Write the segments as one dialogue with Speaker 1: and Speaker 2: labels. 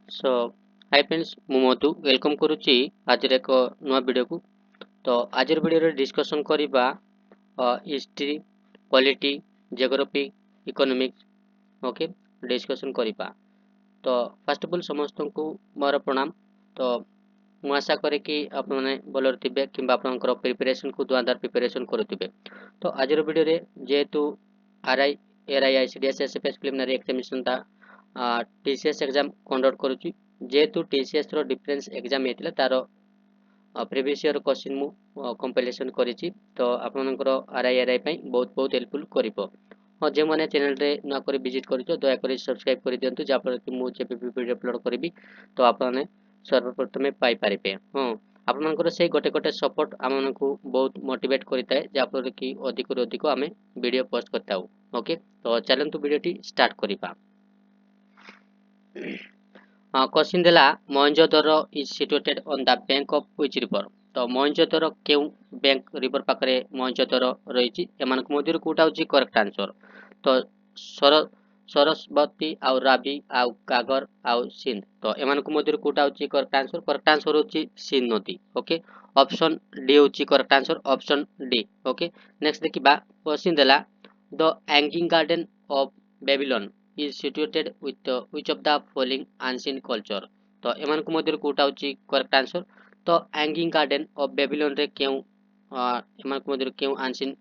Speaker 1: सो hi friends मु मधु welcome करुच्ची आज एक नुआ वीडियो को। तो आज वीडियो रे डिस्कशन करिबा history polity geography economics okay discussion करिबा। तो फर्स्ट ऑफ ऑल समस्त को मोर प्रणाम। तो मु आशा करे कि आप माने भलर थिबे किंबा आपनकर प्रिपरेशन को दुआदार प्रिपरेशन करुथिबे। तो आज वीडियो रे जेतु RI ARI ICDS SFS preliminary examination ता टीसीएस एग्जाम कंडक्ट करूची। जेतु टीसीएस रो डिफरेंस एग्जाम हेतिला तार प्रीवियस ईयर क्वेश्चन मु कंपाइलेशन करिची। तो आपनकर आरआई एआरआई पई बहुत बहुत हेल्पफुल करिवो। हाँ जे माने चैनल रे न करी विजिट करितो दया करी सब्सक्राइब करि दियंतु जा पर कि मु जेबे भी वीडियो अपलोड करिवि तो आपने सर्वप्रथमे पाई पारिबे। हाँ आपनकर से गोटे गोटे सपोर्ट आमनकु बहुत मोटिवेट करिताय जा पर कि अधिक रु अधिक आमे वीडियो पोस्ट करताउ। ओके तो चलंतु वीडियोटी स्टार्ट करिबा। क्वेश्चन देला Mohenjodaro is situated on the bank of which river. तो मोहनजोदड़ो केउ बैंक रिवर पाखरे मोहनजोदड़ो रहिछि एमानक मध्यरु कोटा होछि करेक्ट आंसर। तो सर सरस्वती आउ रावी आउ कागर आउ सिंध तो एमानक मध्यरु कोटा होछि करेक्ट आंसर। करेक्ट आंसर होछि सिंध नदी। ओके ऑप्शन डी होछि correct answer option D. Okay next देखिबा क्वेश्चन देला the hanging garden of Babylon is situated with which of the following ancient culture। तो एमान को मध्यरु कोटा होछि करेक्ट आंसर। तो हैंगिंग गार्डन ऑफ बेबीलोन रे केउ एमान को मध्यरु केउ ancient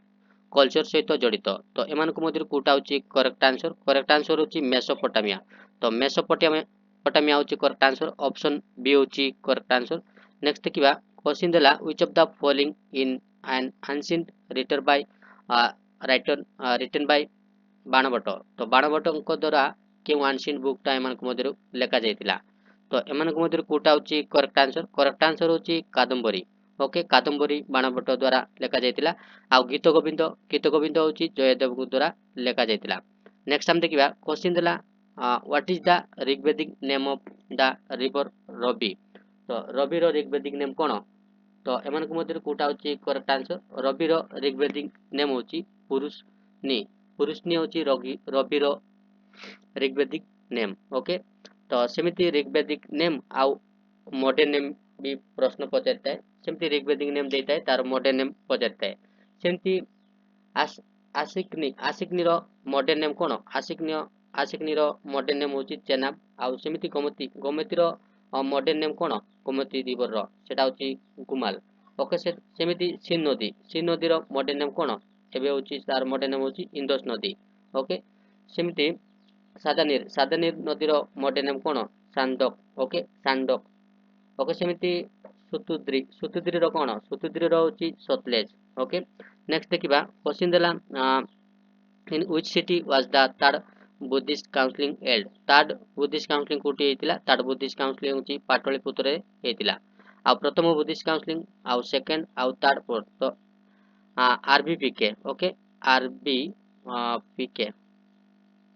Speaker 1: कल्चर सहित जड़ित। तो एमान को मध्यरु कोटा होछि करेक्ट आंसर। करेक्ट आंसर होछि मेसोपोटामिया। तो मेसोपोटामिया होछि करेक्ट आंसर ऑप्शन बी होछि करेक्ट आंसर। नेक्स्ट देखिबा क्वेश्चन देला which of the following in an ancient written by written by Banabhatta. तो बाणभट्टଙ୍କ द्वारा केउ एंशिएंट बुकटा एमानक मध्यरु लेखा जायतिला। तो एमानक मध्यरु कोटा होछि करेक्ट आंसर। करेक्ट आंसर होछि कादम्बरी। ओके कादम्बरी बाणभट्ट द्वारा लेखा जायतिला। आ गीत गोविंद होछि जयदेव द्वारा लेखा जायतिला। नेक्स्ट हम देखिबा क्वेश्चन देला what is the Rigvedic name of the river Ravi. तो रवि रो ऋग्वेदिक नेम कोन। तो एमानक मध्यरु कोटा होछि करेक्ट आंसर। रवि रो ऋग्वेदिक नेम होछि पुरुषनी। पुरुषनी होछि रवि रो ऋग्वेदिक नेम। ओके तो सेमिति ऋग्वेदिक नेम आउ मॉडर्न नेम भी प्रश्न पचारता है। सेमिति ऋग्वेदिक नेम देता है तार मॉडर्न नेम पचारता है। सेमिति आसिकनी रो मॉडर्न नेम कोन। आसिकनी रो मॉडर्न नेम होछि चेनाब। आउ सेमिति गोमती रो मॉडर्न नेम कोन गोमती रिवर रो सेटा होछि गुमाल। ओके सेमिति सिंध नदी रो मॉडर्न नेम कोन एबे होछि तार मॉडर्न नेम होछि इंदस नदी। ओके सेमिति सादानीर नदी रो मॉडर्न नेम कोन सांदक। ओके सांदक। ओके सेमिति सुतुद्री रो कोन सुतुद्री रो होछि सतलेज। ओके नेक्स्ट देखिबा क्वेश्चन देला in which city was the third Buddhist counselling held. Third Buddhist counselling कोठी हेतिला। थर्ड बुद्धिस्ट काउंसिलिंग होछि पाटलिपुत्र रे हेतिला। आ प्रथम बुद्धिस्ट काउंसिलिंग आ सेकंड आ थर्ड फोर्थ तो आरबीपीके। ओके आरबीपीके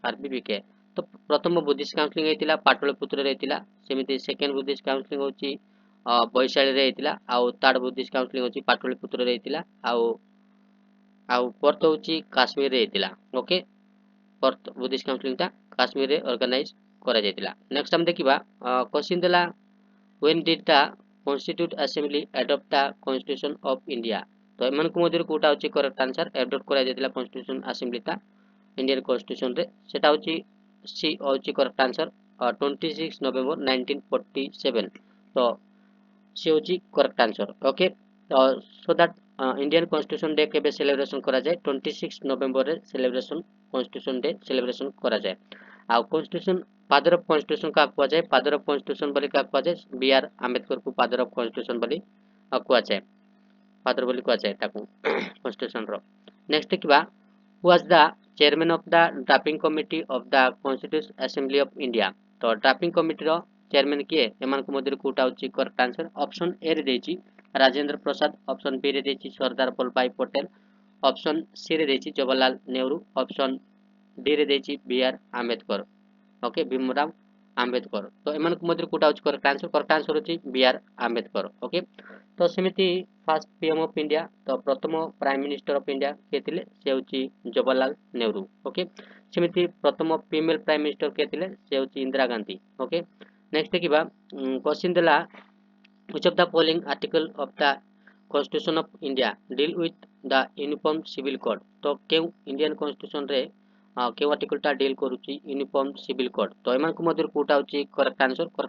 Speaker 1: आरबीपीके तो प्रथम बुद्धिस्ट काउंसिलिंग हेतिला पाटलिपुत्र रे हेतिला। सेमिति सेकंड बुद्धिस्ट काउंसिलिंग होछि वैशाली रे हेतिला। आ थर्ड बुद्धिस्ट काउंसिलिंग होछि पाटलिपुत्र रे हेतिला। आ फोर्थ होछि काश्मीर रे हेतिला। ओके फोर्थ बुद्धिस्ट काउंसिलिंग ता काश्मीर रे ऑर्गेनाइज करा जायतिला। नेक्स्ट हम देखिबा क्वेश्चन देला when did the constitute assembly adopt the constitution of India. तो एमान को मध्यरु कोटा होछि करेक्ट आंसर। अडॉप्ट करा जायतिला कॉन्स्टिट्यूशन असेंबली ता इंडियन कॉन्स्टिट्यूशन रे सेटा होछि सी होछि करेक्ट आंसर 26 नवंबर 1947। तो सी होछि करेक्ट आंसर। ओके तो so that Indian constitution day केबे सेलिब्रेशन करा जाय 26 नवंबर रे सेलिब्रेशन कॉन्स्टिट्यूशन डे सेलिब्रेशन करा जाय। आ कॉन्स्टिट्यूशन फादर ऑफ कॉन्स्टिट्यूशन का कुआ जाय। फादर ऑफ कॉन्स्टिट्यूशन बोली का कुआ जाय बी आर आंबेडकर को फादर ऑफ कॉन्स्टिट्यूशन बोली कुआ जाय। फादर बोली कुआ जाय ताकू कॉन्स्टिट्यूशन रो। नेक्स्ट देखिबा was the chairman of the drafting committee of the constitution assembly of India. तो ड्राफ्टिंग कमिटी रो चेयरमैन किए एमान को मध्यरु कोटा होछि करेक्ट आंसर। ऑप्शन ए रे देछि राजेंद्र प्रसाद। ऑप्शन बी रे देछि सरदार वल्लभभाई पटेल। ऑप्शन सी रे देछि जवाहरलाल नेहरू। ऑप्शन डी रे देछि B R Ambedkar. Okay Bhimrao Ambedkar तो एमान को मध्यरु कोटा होछि करेक्ट आंसर। करेक्ट आंसर होछि बी आर आंबेडकर। ओके तो सेमिति फर्स्ट पीएम ऑफ इंडिया तो प्रथम प्राइम मिनिस्टर ऑफ इंडिया के थिले से होछि जवाहरलाल नेहरू। ओके सेमिति प्रथम फीमेल प्राइम मिनिस्टर के थिले से होछि इंदिरा गांधी। ओके नेक्स्ट देखिबा क्वेश्चन देला which of the following article of the constitution of India deal with the uniform civil code तो केउ इंडियन कॉन्स्टिट्यूशन रे केउ आर्टिकल टा डील करूची यूनिफॉर्म सिविल कोड तो एमान को मधुर कोटा होची करेक्ट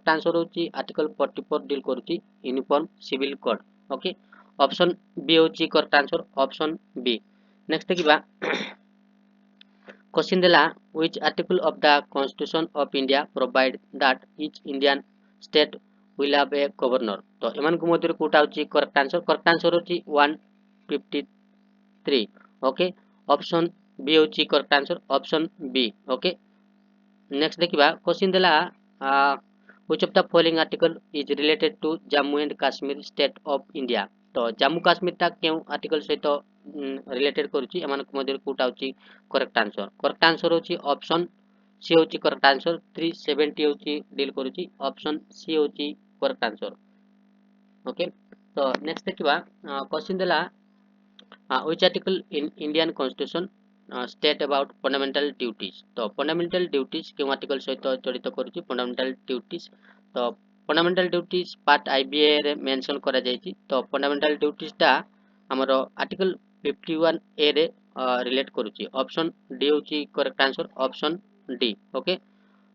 Speaker 1: आंसर होची आर्टिकल 44 डील करूची uniform civil code okay option B होची correct answer option B next देखिबा क्वेश्चन देला which article of the constitution of India provide that each Indian state will have a governor तो एमान को मधुर कोटा होची करेक्ट आंसर होची 153 ओके ऑप्शन बी होची correct answer option B okay next देखिबा क्वेश्चन देला which of the following article is related to Jammu and Kashmir state of India तो जम्मू काश्मीर टा केउ आर्टिकल सहित रिलेटेड करूची एमान को मधुर कोटा होची करेक्ट आंसर होची ऑप्शन सी होची करेक्ट आंसर 370 होची डील करूची ऑप्शन सी होची करेक्ट आंसर ओके तो नेक्स्ट देखिबा क्वेश्चन देला which article in Indian constitution state about fundamental duties तो fundamental duties केउ आर्टिकल सहित जड़ित करूची fundamental duties तो fundamental duties पार्ट आईबीए रे मेंशन करा जायछि तो fundamental duties टा हमरो आर्टिकल 51 ए रे रिलेट करूची ऑप्शन डी होची correct answer option D okay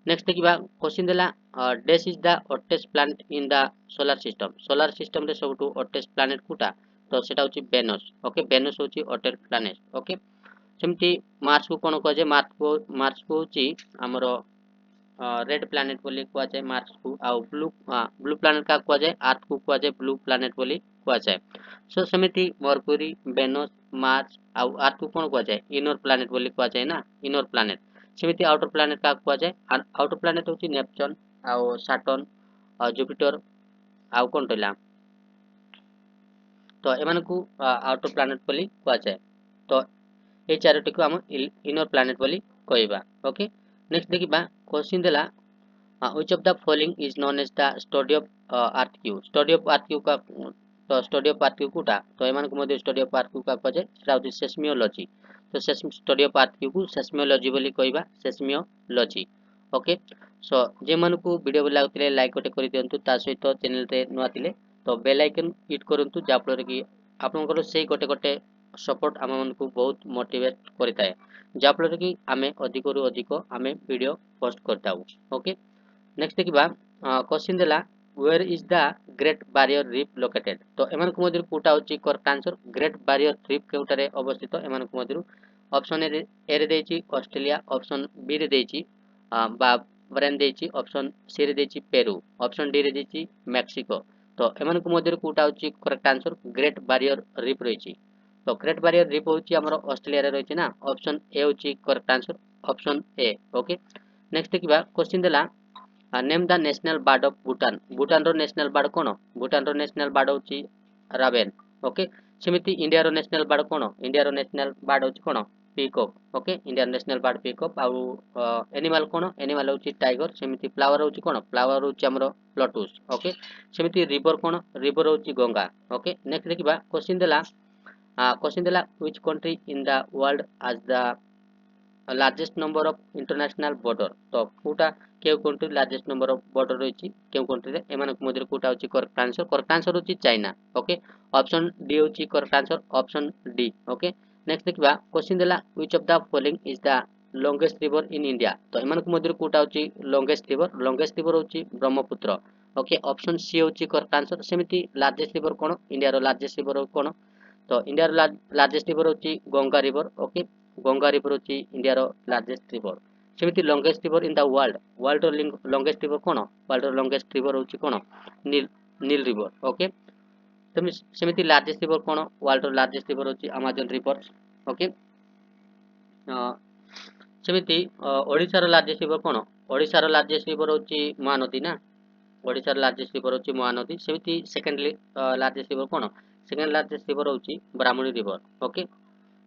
Speaker 1: next देखिबा क्वेश्चन देला dash is the hottest planet in the solar system रे सबटू हॉटेस्ट प्लैनेट कुटा तो सेटा होची वेनस ओके वेनस होची हॉटेस्ट प्लैनेट ओके सेमती मार्स को कोन कह जे मार्स को होची हमरो रेड प्लैनेट बोली कुआ जाए मार्स को आ ब्लू प्लैनेट का कुआ जाए अर्थ को कुआ जाए ब्लू प्लैनेट बोली कुआ जाए सो सेमती मरकुरी वेनस मार्स आ अर्थ को कोन कुआ जाए इनर प्लैनेट बोली कुआ जाए ना इनर प्लैनेट सेमती आउटर प्लैनेट का कुआ जाए आउटर प्लैनेट होची नेपच्यून आ सैटर्न आ जुपिटर आ कोन टला तो एमान को आउटर प्लैनेट बोली कुआ जाए तो ए चारोटी को हम इनर प्लैनेट बोली कहबा ओके नेक्स्ट देखिबा क्वेश्चन देला which of the following is known as the study of study of RQ का तो study of RQ कोटा तो एमान को मध्ये study of RQ का कह जाय सेटा होची सेस्मियोलॉजी तो स्टडी ऑफ RQ को सेस्मियोलॉजी बोली कहबा सेस्मियोलॉजी ओके सो जे मन को वीडियो भल लागुतले लाइक गोटे करि दियंतु ता सहित चैनल रे नुआ थिले तो बेल आइकन हिट करंतु जा फल कि आपनकर सेही गोटे गोटे सपोर्ट आम मन को बहुत मोटिवेट करता है जा फल कि आमे अधिक रु अधिक आमे वीडियो पोस्ट करताऊ ओके नेक्स्ट देखिबा क्वेश्चन देला where is the great barrier reef located तो एमान को मधुर कोटा होची correct answer great barrier reef केउटारे अवस्थित एमान को मधुर ऑप्शन ए रे देची ऑस्ट्रेलिया ऑप्शन बी रे देची बा ब्रेन देची ऑप्शन सी रे देची पेरू ऑप्शन डी रे देची मेक्सिको तो एमान को मधुर कोटा होची correct answer great barrier reef रहिची तो ग्रेट बैरियर रीफ होची हमर ऑस्ट्रेलिया रे रहिची ना ऑप्शन ए होची correct answer option A okay next देखिबा क्वेश्चन देला name the national bird of Bhutan रो नेशनल बर्ड कोन भूटान रो नेशनल बर्ड होची रावेन ओके सेमिति इंडिया रो नेशनल बर्ड कोन इंडिया रो नेशनल बर्ड होची कोन peacock okay India national bird peacock आ एनिमल कोन एनिमल होची टाइगर सेमिति फ्लावर होची कोन फ्लावर होची हमरो लोटस ओके सेमिति रिवर कोन रिवर होची गंगा ओके नेक्स्ट देखिबा क्वेश्चन देला which country in the world has the largest number of international border तो कोटा केउ country largest number of border रहिची केउ कंट्री रे एमान मधुर कोटा होची करेक्ट आंसर होची चाइना ओके ऑप्शन डी होची correct answer option D okay next देखिबा क्वेश्चन देला which of the following is the longest river in India तो एमान मधुर कोटा होची लॉन्गेस्ट रिवर होची ब्रह्मपुत्र ओके ऑप्शन सी होची करेक्ट आंसर सेमिति लार्जेस्ट रिवर कोन इंडिया रो लार्जेस्ट रिवर कोन तो इंडिया रो लार्जेस्ट रिवर होची Ganga river okay Ganga river होची इंडिया रो लार्जेस्ट रिवर सेमिति longest river in the world रो लॉन्गेस्ट रिवर कोन वर्ल्ड रो लॉन्गेस्ट रिवर होची कोन नील रिवर ओके सेमिति लार्जेस्ट रिवर कोन वर्ल्ड रो लार्जेस्ट रिवर होची अमेजन रिवर ओके सेमिति ओडिसा रो लार्जेस्ट रिवर कोन ओडिसा रो लार्जेस्ट रिवर होची महानदी ना ओडिसा रो लार्जेस्ट रिवर होची महानदी सेमिति सेकेंडली लार्जेस्ट रिवर कोन सेकेंड लार्जेस्ट रिवर होची ब्राह्मणी रिवर ओके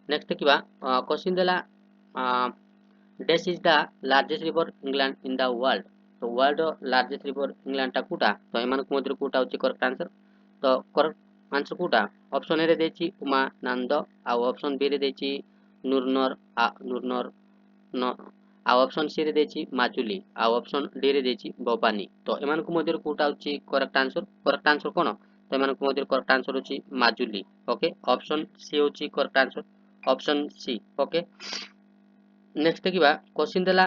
Speaker 1: नेक्स्ट देखिबा क्वेश्चन देला dash is the largest river England in the world तो वर्ल्ड लार्जेस्ट रिवर इंग्लैंड टा कोटा तो एमान को मधुर कोटा होची करेक्ट आंसर तो करेक्ट आंसर कोटा ऑप्शन ए रे देची उमानंद आ ऑप्शन बी रे देची नूरनर आ ऑप्शन सी रे देछि माजुली आ ऑप्शन डी रे देछि भवानी तो एमान को मध्य कोटा होछि करेक्ट आंसर कोन तो एमान को मध्य करेक्ट आंसर होछि माजुली ओके ऑप्शन सी होछि correct answer option C okay next देखिबा क्वेश्चन देला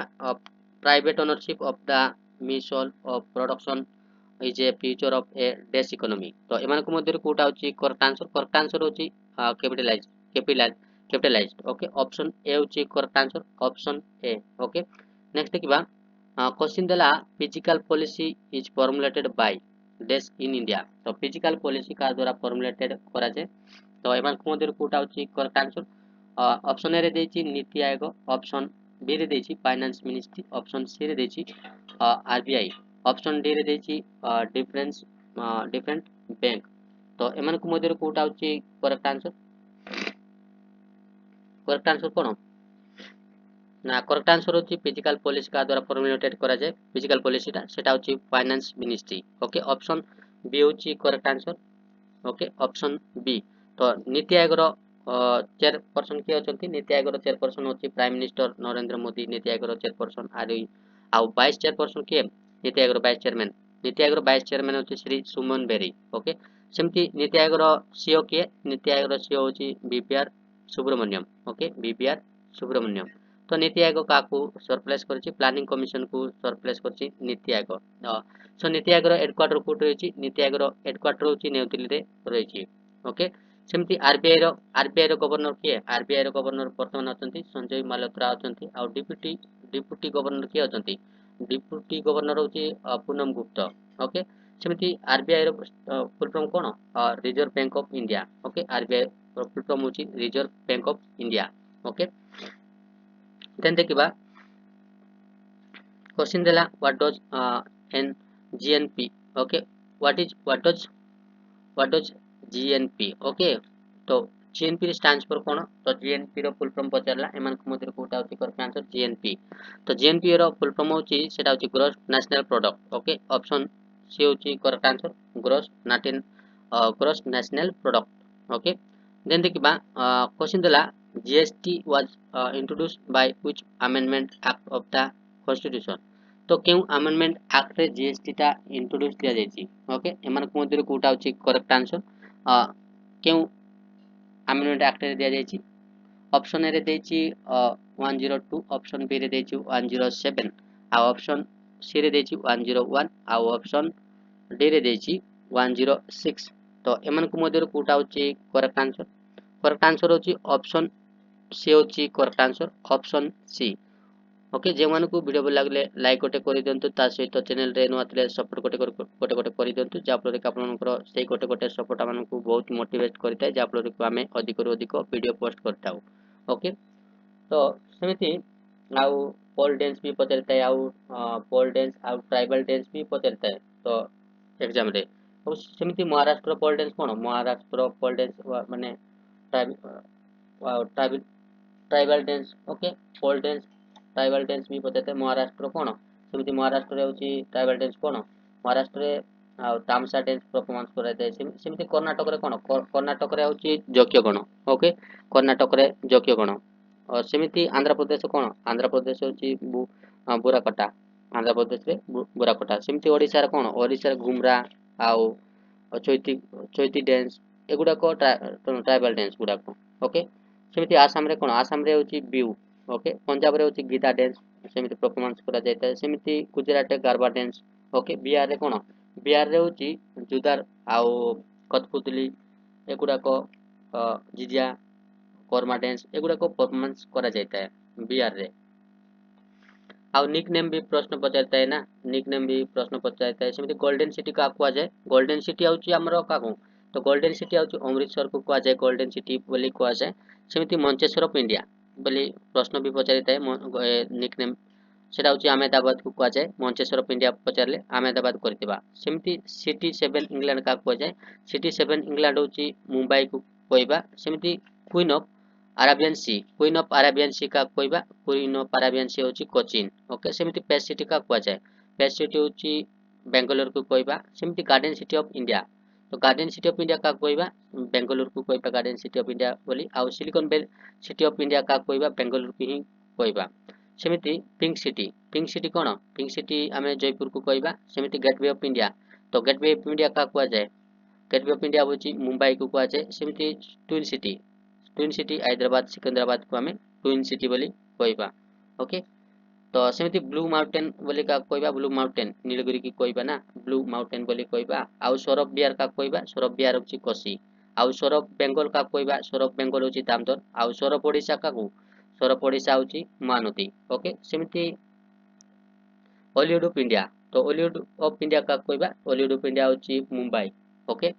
Speaker 1: private ownership of the means of production is a future of a dash economy तो एमान को मध्य कोटा होछि करेक्ट आंसर होछि capitalise capitalise capitalised okay option A होछि correct answer option A okay next देखिबा क्वेश्चन देला physical policy is formulated by dash in India तो फिजिकल पॉलिसी का द्वारा फॉर्मुलेटेड करा जाय तो एमान को मध्य कोटा होछि करेक्ट आंसर ऑप्शन ए रे देछि नीति आयोग ऑप्शन बी रे देछि फाइनेंस मिनिस्ट्री ऑप्शन सी रे देछि आरबीआई ऑप्शन डी रे देछि डिफरेंस डिफरेंट बैंक तो एमान को मध्य कोटा होछि करेक्ट आंसर कोन ना करेक्ट आंसर होछि फिजिकल पॉलिसी का द्वारा फॉर्मुलेटेड करा जाय फिजिकल पॉलिसीटा सेटा होछि finance ministry okay option B होछि correct answer okay option B तो नीति आयोग रो चेयरपर्सन किए अछंती नीति आयोग रो चेयरपर्सन होछि प्राइम मिनिस्टर नरेंद्र मोदी नीति आयोग रो चेयरपर्सन आउ वाइस चेयरपर्सन किए नीति आयोग रो वाइस चेयरमैन नीति आयोग रो वाइस चेयरमैन होछि श्री सुमन बेरी ओके सेमती नीति आयोग रो सीईओ किए नीति आयोग रो सीईओ होछि BPR Subrahmanyam okay BPR Subrahmanyam तो नीति आयोग काकू सरप्लेस करछि प्लानिंग कमिशन को सरप्लेस करछि नीति आयोग सो नीति आयोग रो हेडक्वार्टर कोट रहिछि नीति आयोग रो हेडक्वार्टर होछि न्यू दिल्ली रे रहिछि ओके सेमती आरबीआई रो गवर्नर किए आरबीआई रो गवर्नर वर्तमान अछंती संजय माल्होत्रा अछंती आ डिप्यूटी गवर्नर किए अछंती डिप्यूटी गवर्नर होछि पूनम गुप्ता ओके सेमती आरबीआई रो फुल फॉर्म कोन Reserve Bank of India okay RBI रो फुल फॉर्म होछि Reserve Bank of India okay then देखिबा क्वेश्चन देला what does an GNP okay what does GNP okay तो जीएनपी स्टैंड्स फॉर कोन तो जीएनपी रो फुल फॉर्म पचारला एमान को मध्य कोटा होची करेक्ट आंसर जीएनपी तो जीएनपी रो फुल फॉर्म होची सेटा होची gross national product okay option C होची correct answer gross national product okay then देखिबा क्वेश्चन देला GST was introduced by which amendment act of the constitution तो केउ अमेंडमेंट एक्ट रे जीएसटी टा इंट्रोड्यूस दिया जायछि ओके एमान को मध्य कोटा होची करेक्ट आंसर केउ अमेंडमेंट एक्ट रे दिया जायछि ऑप्शन ए रे देछि 102 ऑप्शन बी रे देछि 107 आ ऑप्शन सी रे देछि 101 आ ऑप्शन डी रे देछि 106 तो एमान को मध्य कोटा होची करेक्ट आंसर होची ऑप्शन सी होची correct answer option C okay जे मान को वीडियो भल लागले लाइक गोटे कर दियंतु ता सहित चैनल रे नुआ तले सपोर्ट गोटे कर दियंतु जा फल रे आपनकर सेही गोटे सपोर्ट हमन को बहुत मोटिवेट करता है जा फल रे आमे अधिक रु अधिक वीडियो पोस्ट करताउ ओके तो सेमिति आउ पोल डांस भी पचरता है आउ पोल डांस आउ ट्राइबल डांस भी पचरता है तो एग्जाम रे और सेमिति महाराष्ट्र पोल डांस कोन महाराष्ट्र पोल डांस माने tribal tribal dance okay pole dance tribal dance भी पचरता है महाराष्ट्र कोन सेमिति महाराष्ट्र रे होची ट्राइबल डांस कोन महाराष्ट्र रे तामसा डांस परफॉर्मेंस कराते सेमिति कर्नाटक रे कोन कर्नाटक रे होची जक्यगण ओके कर्नाटक रे जक्यगण और सेमिति आंध्र प्रदेश कोन आंध्र प्रदेश होची बुराकटा आंध्र प्रदेश रे बुराकटा सेमिति ओडिसा रे कोन ओडिसा रे घुमरा आउ चैती चैती डांस एगुडा को ट्राइबल डांस गुडा को ओके सेमिति आसाम रे कोन आसाम रे होची बिहू ओके पंजाब रे होची गीता डांस सेमिति परफॉर्मेंस करा जायता है सेमिति गुजरात रे गरबा डांस ओके बिहार रे कोन बिहार रे होची जुदार आउ कठपुतली एगुडा को जिजिया कर्मा डांस एगुडा को परफॉर्मेंस करा जायता है बिहार रे आउ निक नेम भी प्रश्न पचारता है ना निक नेम भी प्रश्न पचारता है सेमिति गोल्डन सिटी का कुआ जाय गोल्डन सिटी आउची हमरो काकू तो गोल्डन सिटी आउची अमृतसर को कुआ जाय गोल्डन सिटी बोली कुआ जाय सेमिति मंचेश्वर ऑफ इंडिया बोली प्रश्न भी पचारता है निक नेम सेटा होची अहमदाबाद को कुआ जाय मंचेश्वर ऑफ इंडिया पचारले अहमदाबाद करतिबा सेमिति सिटी 7 इंग्लैंड का कुआ जाय सिटी 7 इंग्लैंड होची मुंबई को कहबा सेमिति क्वीन ऑफ अरेबियन सी का कहबा क्वीन ऑफ अरेबियन सी होची कोचिन ओके सेमिति पेस सिटी का कुआ जाय पेस सिटी होची बेंगलोर को कहबा सेमिति गार्डन सिटी ऑफ इंडिया तो गार्डन सिटी ऑफ इंडिया का कहबा बेंगलोर को कहबा गार्डन सिटी ऑफ इंडिया बोली आ Silicon Valley city of India का कहबा बेंगलोर को ही कहबा सेमिति पिंक सिटी कौन पिंक सिटी आम जयपुर को कहवा सेमिति गेटवे ऑफ इंडिया तो गेटवे ऑफ इंडिया क्या कहुए गेटवे ऑफ इंडिया हूँ मुंबई को कहुए सेमिति ट्विन सिटी हैदराबाद सिकंदराबाद को आम ट्विन सिटी बोली कहवा ओके तो सेमिति ब्लू माउंटेन बोली का कहवा ब्लू माउंटेन नीलगिरी की कहवा ना ब्लू माउंटेन बोली कहवा आउ सौरभ बिहार का कहवा सौरभ बिहार हूँ कोसी आउ सौरभ बेंगल का कहवा सौरभ बेंगल हूँ दामोदर आउ सौरभ ओडिशा का सौरभ ओडिशा हूँ महानदी ओके सेमिति हॉलीवुड ऑफ इंडिया तो हॉलीवुड ऑफ इंडिया का कहवा हॉलीवुड ऑफ इंडिया हूँ मुंबई ओके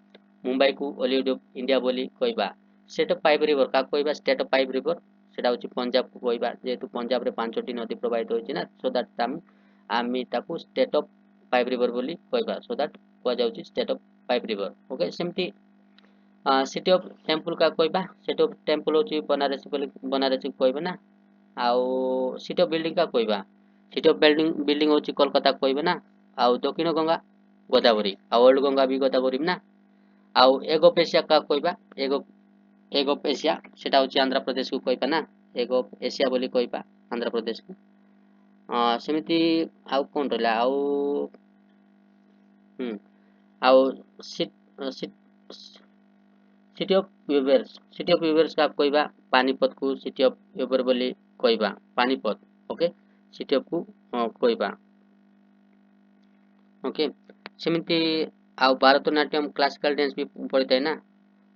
Speaker 1: मुंबई को हॉलीवुड ऑफ इंडिया बोली कहवा स्टेट ऑफ फाइव रिवर का कहवा स्टेट ऑफ फाइव रिवर सेटा हूँ पंजाब को कहवा जेहेतु पंजाब रे 5टी नदी प्रवाहित होती ना सो दैट आम ताकू स्टेट ऑफ फाइव रिवर बोली कहवा सो दैट कह state of five river okay सेमती सिटी ऑफ टेम्पल का कहवा सिटी ऑफ टेम्पल हूँ बनारसी कहवा ना आउ सिटी ऑफ बिल्डिंग का कहवा सिटी ऑफ बिल्डिंग हूँ कोलकाता कहवा ना आउ दक्षिण गंगा गोदावरी आउ ओल्ड गंगा भी गोदावरी ना आउ एग ऑफ एशिया का कहवा एग ऑफ एशिया सेटा हूँ आंध्र प्रदेश को कहवा ना एग ऑफ एशिया बोली कहवा आंध्र प्रदेश को सेमिति आउ कौन रहा आउ आउ सिटी ऑफ यूबर्स का कहवा पानीपत को सिटी ऑफ यूबर बोली कहवा पानीपत ओके सिटी ऑफ को कहवा ओके सेमिति आउ भारतनाट्यम क्लासिकल डांस भी पड़ता है ना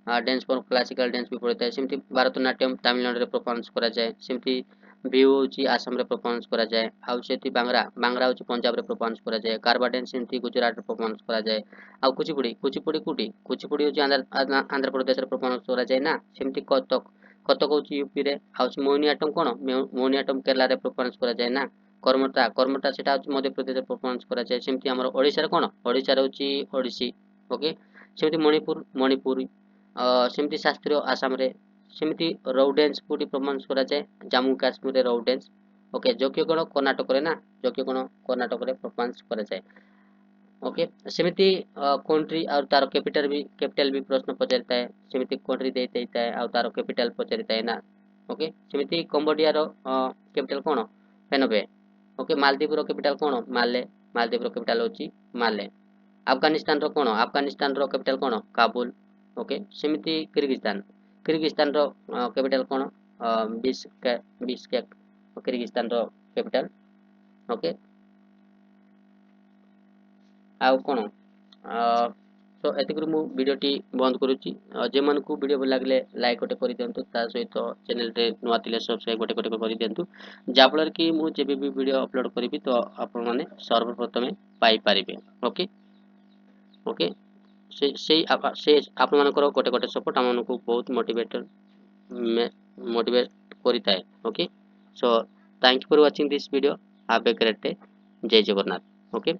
Speaker 1: डांस फॉर क्लासिकल डांस भी पड़ता है सेमती भारतनाट्यम तमिलनाडु रे परफॉर्मेंस करा जाए सेमती बिहु होची आसाम रे परफॉर्मेंस करा जाए आउ सेती बांग्रा होची पंजाब रे परफॉर्मेंस करा जाए कारवा डांस सेमती गुजरात रे परफॉर्मेंस करा जाए आउ कुचिपुड़ी कुचिपुड़ी होची आंध्र प्रदेश रे परफॉर्मेंस करा जाए ना सेमती कथक होची यूपी रे आउ मोहिनीअट्टम कोन मोहिनीअट्टम केरला रे परफॉर्मेंस करा जाए ना कर्मटा सेटा होची मध्य प्रदेश रे परफॉर्मेंस करा जाए सेमती हमर ओडिसा रे कोन ओडिसा रे होची ओडिसी ओके सेमती मणिपुर सेमती शास्त्रीय आसाम रे सेमती रौ डांस कोटी परफॉर्मेंस करा जाए जम्मू काश्मीर रे रौ डांस ओके जोक्य कोन कर्नाटक रे ना जोक्य कोन कर्नाटक रे परफॉर्मेंस करा जाए ओके सेमती कंट्री और तार कैपिटल भी प्रश्न पचारता है सेमती कंट्री देता है और तार कैपिटल पचारता है ना ओके सेमती कंबोडिया रो कैपिटल कोन फेनोबे ओके मालदीव रो कैपिटल कोन मालदीव रो कैपिटल होची माले अफगानिस्तान रो कोन अफगानिस्तान रो कैपिटल कोन काबुल ओके सेमती किर्गिस्तान रो कैपिटल कोन बिश्केक किर्गिस्तान रो कैपिटल ओके आउ कोन तो एतिकरू मु वीडियो टी बंद करूची जे मन को वीडियो लागले लाइक गोटे करि दियंतु ता सहित चैनल रे नुवा तिले सब्सक्राइब गोटे करि दियंतु जाफलर कि मु जेबे भी वीडियो अपलोड करिवि तो आपण माने सर्वप्रथमे पाई परिबे ओके ओके से आप मानकर गोटे गोटे सपोर्ट आम को बहुत मोटिवेट करता है okay so thank you for watching this video have a great day जय जगन्नाथ ओके